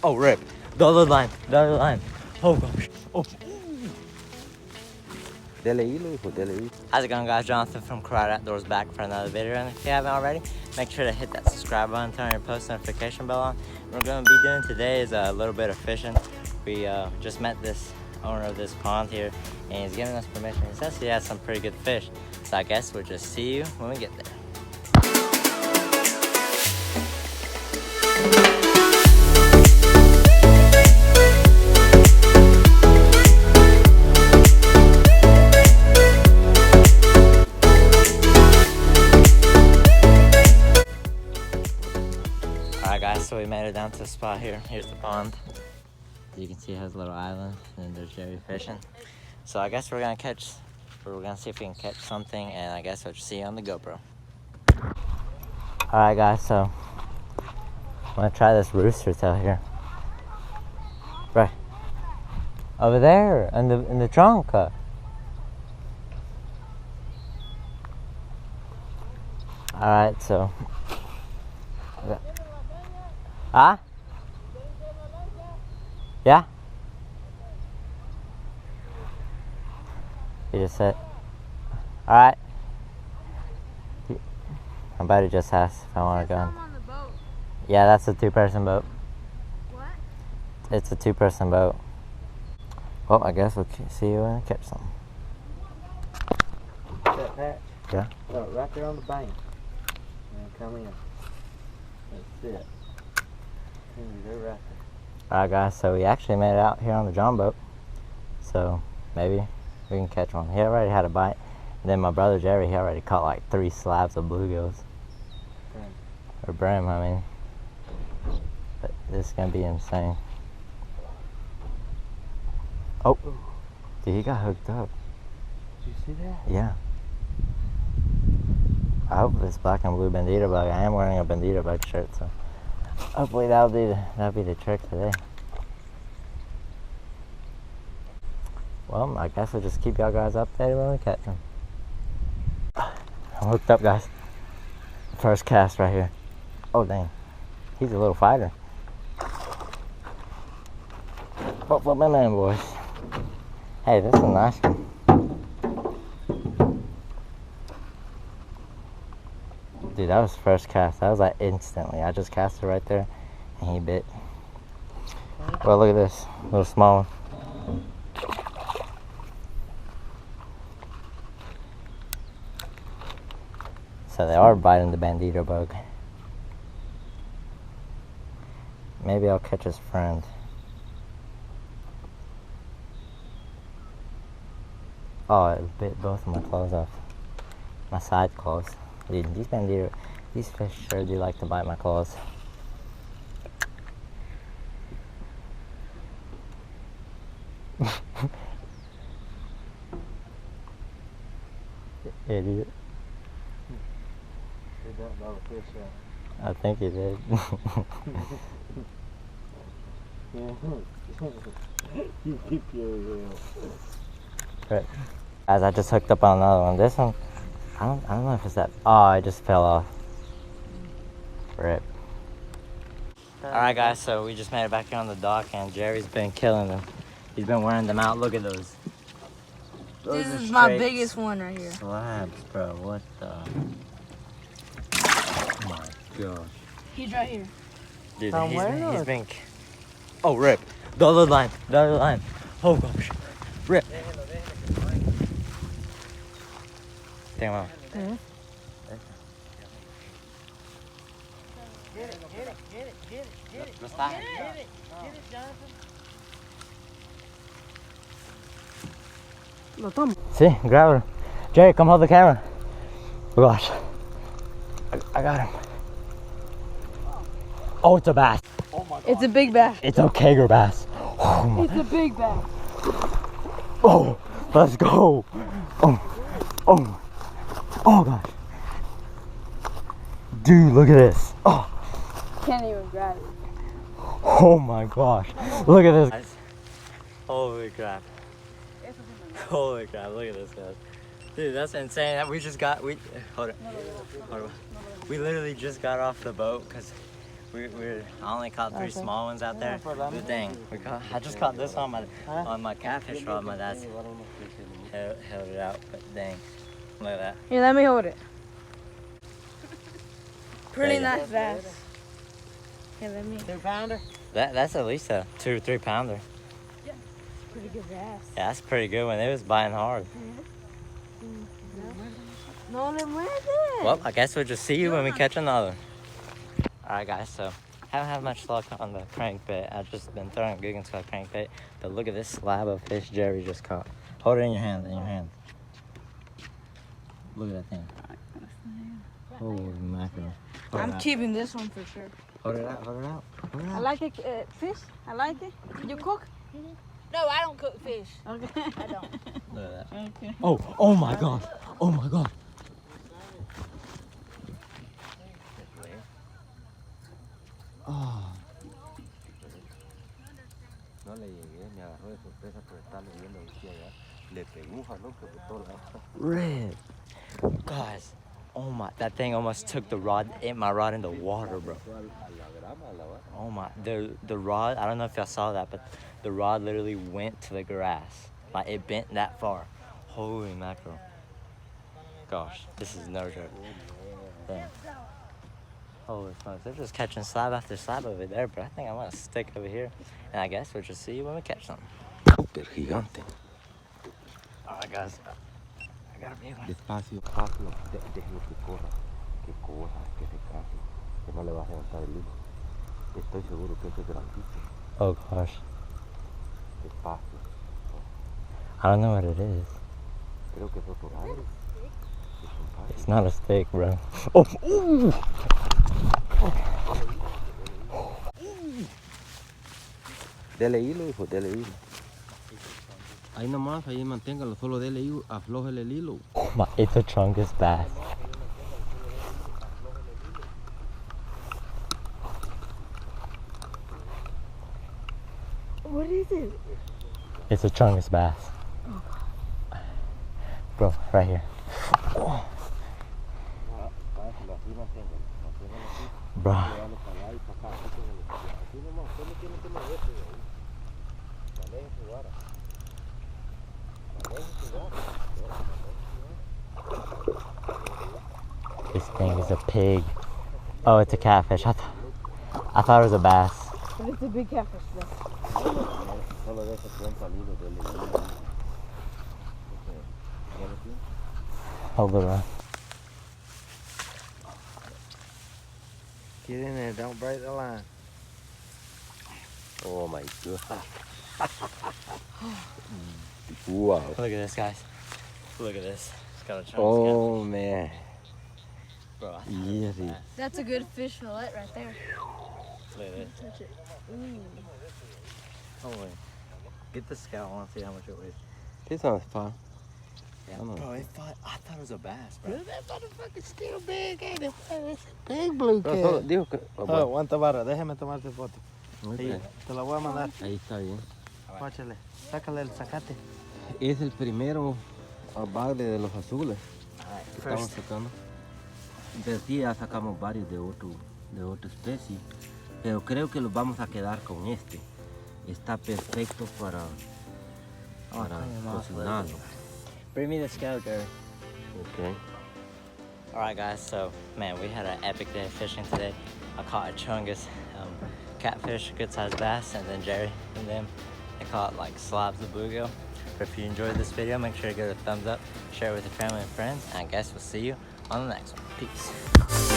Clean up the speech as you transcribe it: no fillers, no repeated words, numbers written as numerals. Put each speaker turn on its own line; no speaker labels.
Oh, rip. The other line. The other line. Oh, gosh. Oh. How's it going, guys? Jonathan from Karate Outdoors back for another video. And if you haven't already, make sure to hit that subscribe button, turn your post notification bell on. What we're going to be doing today is a little bit of fishing. We just met this owner of this pond here, and he's giving us permission. He says he has some pretty good fish. So I guess we'll just see you when we get there. Alright guys, so we made it down to the spot here. Here's the pond. You can see it has a little island, and there's Jerry fishing. So I guess we're gonna see if we can catch something, and I guess we'll see you on the GoPro. Alright guys, so I'm gonna try this rooster tail here. Right over there in the trunk. Alright, so huh? Yeah? He just said, alright. I'm about to just ask if I want to go. On the boat. Yeah, that's a two-person boat. What? It's a two-person boat. Well, I guess we'll see you when I catch something.
That patch?
Yeah?
Oh, right there on the bank. And come in. That's it. They're right there.
Alright guys, so we actually made it out here on the John boat. So maybe we can catch one. He already had a bite. And then my brother Jerry, he already caught like 3 slabs of bluegills. Or brim, I mean. But this is gonna be insane. Oh, dude, he got hooked up.
Did you see that?
Yeah. I hope this black and blue bandito bug. I am wearing a bandito bug shirt, so hopefully that'll be the trick today. Well, I guess we'll just keep y'all guys updated when we catch them. I'm hooked up, guys. First cast right here. Oh dang, he's a little fighter. Oh, flip my man, boys. Hey, this is a nice one. Dude, that was first cast. That was like instantly. I just cast it right there, and he bit. Well, look at this little small one. So they are biting the bandito bug. Maybe I'll catch his friend. Oh, it bit both of my claws off. My side claws. Dude, these fish sure do like to bite my claws. Idiot.
Did that by the fish out?
I think he did.
You keep your
Right. Guys, I just hooked up on another one. This one, I don't know if it's that. Oh, it just fell off. Rip. Alright guys, so we just made it back here on the dock, and Jerry's been killing them. He's been wearing them out. Look at those.
This is my biggest one right here.
Slabs, bro. What the? Oh my gosh.
He's right here.
Dude, he's been. Oh, rip. The other line. The other line. Oh gosh. Rip. Damn out.
Mm-hmm.
Get it, Jonathan.
See, grab her. Jerry, come hold the camera. Oh gosh. I got him. Oh, it's a bass.
Oh my God.
It's a big bass.
It's a Kager bass. Oh,
It's a big bass.
oh, let's go. Oh, oh gosh. Dude, look at this. Oh.
Can't even grab it.
Oh my gosh. Look at this. Holy crap. Holy crap, look at this, guys. Dude, that's insane. We just got, hold it. We literally just got off the boat because I only caught 3 small ones out there. Good thing. I just caught this on my catfish rod. My dad's held it out, but dang. Look at that.
Here, let me hold it. Pretty nice bass. Here, let me.
2-pounder?
That's at least a 2 or 3 pounder.
Pretty good bass.
Yeah, that's a pretty good one. It was biting hard.
No le muerde.
Well, I guess we'll just see you when we catch another. Alright guys, so haven't had much luck on the crankbait. I've just been throwing good into a crankbait. But look at this slab of fish Jerry just caught. Hold it in your hand, Look at that thing. Holy mackerel.
I'm keeping this one for sure.
Hold it out.
I like it, fish. I like it. You cook? No, I don't cook fish. Okay. I don't.
Look at that.
Okay.
Oh my god. Oh my god. Oh.
No le llegué, me agarró de sorpresa por estarlo viendo aquí allá. Le pegó un jalón que por todos lados.
Red. Guys. Oh my, that thing almost took my rod in the water, bro. Oh my, the rod, I don't know if y'all saw that, but the rod literally went to the grass. Like, it bent that far. Holy mackerel. Gosh, this is no joke. Damn. Holy smokes, they're just catching slab after slab over there, but I think I'm gonna stick over here. And I guess we'll just see you when we catch something.
Super gigante.
Alright guys, I got a big one.
Despacio, déjelo que corra, que se case, que no le va a levantar el hilo. Estoy seguro que ese es grandísimo.
Oh gosh.
Despacio.
I don't know what it is.
Creo que es otro aire.
It's not a steak, bro. Oh! Ooh.
Dele hilo, hijo, dele hilo. Ahí nomás, ahí manténgalo, solo dele hilo, aflójele el hilo.
Oh my, it's a chungus bass.
What is it?
It's a chungus bass. Bro, right here. Oh. Bro. This thing is a pig. Oh, it's a catfish. I thought it was a bass.
But it's a big catfish though.
Hold it on.
Get in there, don't break the line. Oh my god. Wow.
Look at this, guys. Look at this. It's got a chungus
Oh man.
Bro,
Yes.
That's a good fish fillet right there.
look at this.
Touch it. Ooh.
Holy. Get the scale. I want to see how much it weighs.
This one's fun.
Yeah.
I know.
Bro, I thought it was a bass, bro.
That motherfucker's still big, ain't it? It's a big blue cat. Digo que...
Aguanta barra, déjame tomarte foto.
Okay.
Te la voy a mandar.
Ahí está bien.
Páchale. Sácale el zacate.
Es el primero baile de los azules
Alright,
que estamos
first.
sacando. De aquí ya sacamos varios de otra especie, pero creo que los vamos a quedar con este. Está perfecto para cocinarlo.
Bring me the scale, Gary.
Okay.
Alright guys, so man, we had an epic day of fishing today. I caught a chungus catfish, good sized bass, and then Jerry and them, they caught like slabs of bluegill. But if you enjoyed this video, make sure to give it a thumbs up, share it with your family and friends, and I guess we'll see you on the next one. Peace.